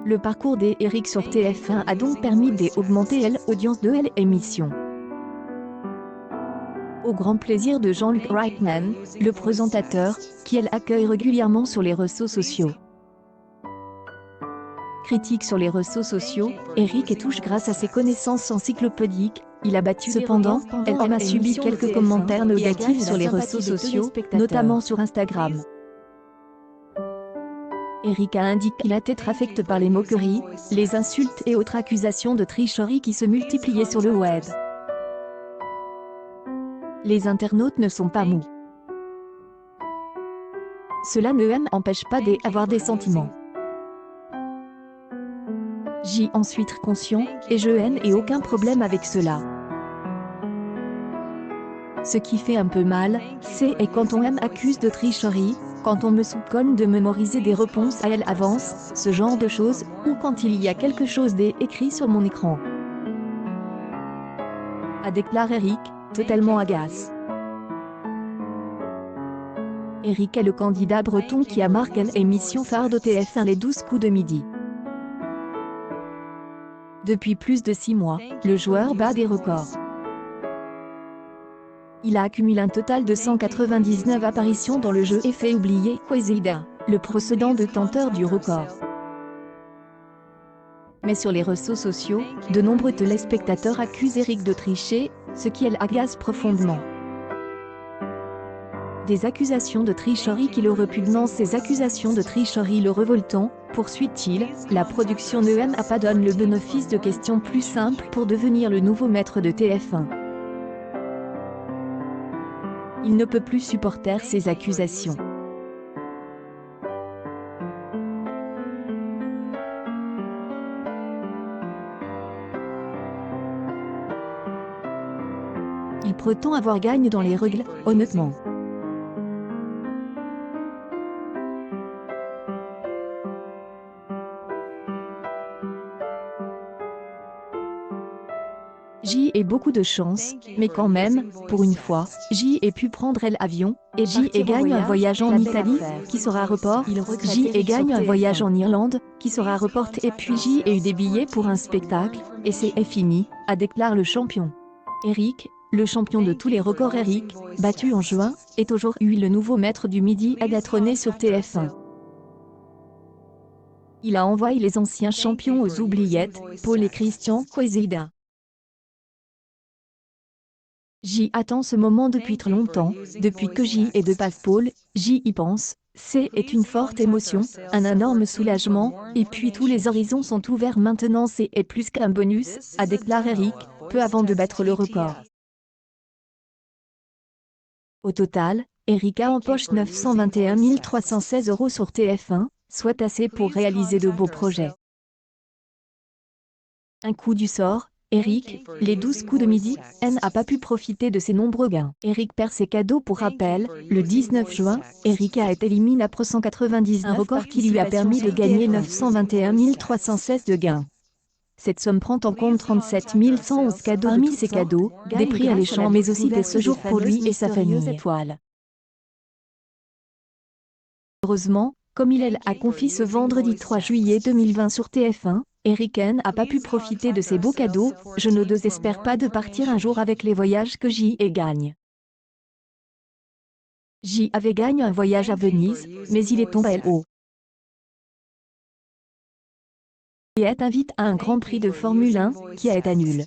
Le parcours d'Eric sur TF1 a donc permis d'augmenter l'audience de l'émission. Au grand plaisir de Jean-Luc Reichmann, le présentateur, qui accueille régulièrement sur les réseaux sociaux. Critique sur les réseaux sociaux, Eric touche grâce à ses connaissances encyclopédiques. Il a battu cependant, a subi quelques commentaires négatifs sur les réseaux sociaux, notamment sur Instagram. Eric a indiqué qu'il était affecté par les moqueries, les insultes et autres accusations de tricherie qui se multipliaient sur le web. Les internautes ne sont pas mous. Cela ne empêche pas d'avoir des sentiments. J'y ensuite conscient, et je n'ai aucun problème avec cela. Ce qui fait un peu mal, c'est quand on m'accuse de tricherie, quand on me soupçonne de mémoriser des réponses à l'avance, ce genre de choses, ou quand il y a quelque chose d'écrit sur mon écran. A déclaré Eric, totalement agace. Eric est le candidat breton qui a marqué l'émission phare de TF1 les 12 coups de midi. Depuis plus de 6 mois, le joueur bat des records. Il a accumulé un total de 199 apparitions dans le jeu et fait oublier Kwezida, le précédent détenteur du record. Mais sur les réseaux sociaux, de nombreux téléspectateurs accusent Eric de tricher, ce qui agace profondément. Des accusations de tricherie qui le répugnent, ces accusations de tricherie le révoltant, poursuit-il, la production ne pas donne le bénéfice de questions plus simples pour devenir le nouveau maître de TF1. Il ne peut plus supporter ces accusations. Il prétend avoir gagné dans les règles, honnêtement. J'y ai beaucoup de chance, mais quand même, pour une fois, j'y ai pu prendre l'avion, et j'y ai gagné un voyage en Italie, qui sera report, j'y ai gagné un voyage en Irlande, qui sera reporté et puis j'y ai eu des billets pour un spectacle, et c'est fini, a déclaré le champion. Eric, le champion de tous les records Eric, battu en juin, est aujourd'hui le nouveau maître du midi à détrôner sur TF1. Il a envoyé les anciens champions aux oubliettes, Paul et Christian Kwezida. J'y attends ce moment depuis très longtemps, depuis que j'y ai de passe Paul, j'y y pense, c'est une forte émotion, un énorme soulagement, et puis tous les horizons sont ouverts maintenant, c'est plus qu'un bonus, a déclaré Eric, peu avant de battre le record. Au total, Eric a en poche 921 316 € sur TF1, soit assez pour réaliser de beaux projets. Un coup du sort, Eric, les 12 coups de midi, n'a pas pu profiter de ses nombreux gains. Eric perd ses cadeaux pour rappel, le 19 juin, Eric a été éliminé après 199 un record qui lui a permis de gagner 921 316 de gains. Cette somme prend en compte 37 111 cadeaux. Parmi ces cadeaux, des prix alléchants mais aussi des séjours pour lui et sa famille. Heureusement, comme il a confié ce vendredi 3 juillet 2020 sur TF1, Eric n'a pas pu profiter de ces beaux cadeaux, je ne désespère pas de partir un jour avec les voyages que j'y ai gagne. J'y avais gagné un voyage à Venise, mais il est tombé haut. Et est invité à un Grand Prix de Formule 1, qui a été annulé.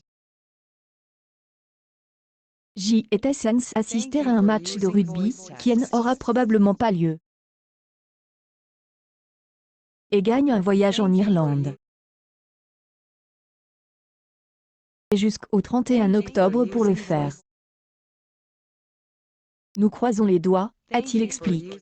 J'y étais censé assister à un match de rugby, qui n'aura probablement pas lieu. Et gagne un voyage en Irlande. Et jusqu'au 31 octobre pour le faire. Nous croisons les doigts, a-t-il expliqué.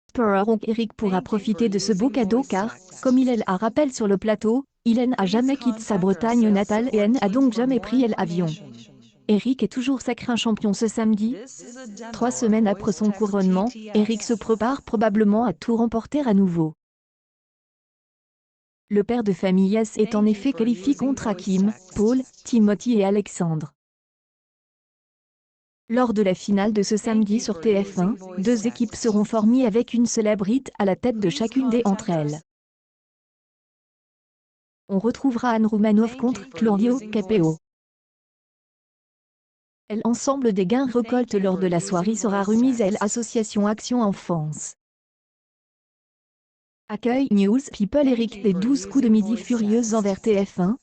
Espérons qu'Eric pourra profiter de ce beau cadeau car, comme il a rappelé sur le plateau, il n'a jamais quitté sa Bretagne natale et n'a donc jamais pris l'avion. Eric est toujours sacré champion ce samedi. 3 semaines après son couronnement, Eric se prépare probablement à tout remporter à nouveau. Le père de famille est en effet qualifié contre Hakim, Paul, Timothy et Alexandre. Lors de la finale de ce samedi sur TF1, deux équipes seront formées avec une célébrité à la tête de chacune des entre elles. On retrouvera Anne Roumanoff contre Claudio Capéo. L'ensemble des gains récoltés lors de la soirée sera remis à l'association Action Enfance. Accueil News People Eric des 12 coups de midi furieuses envers TF1.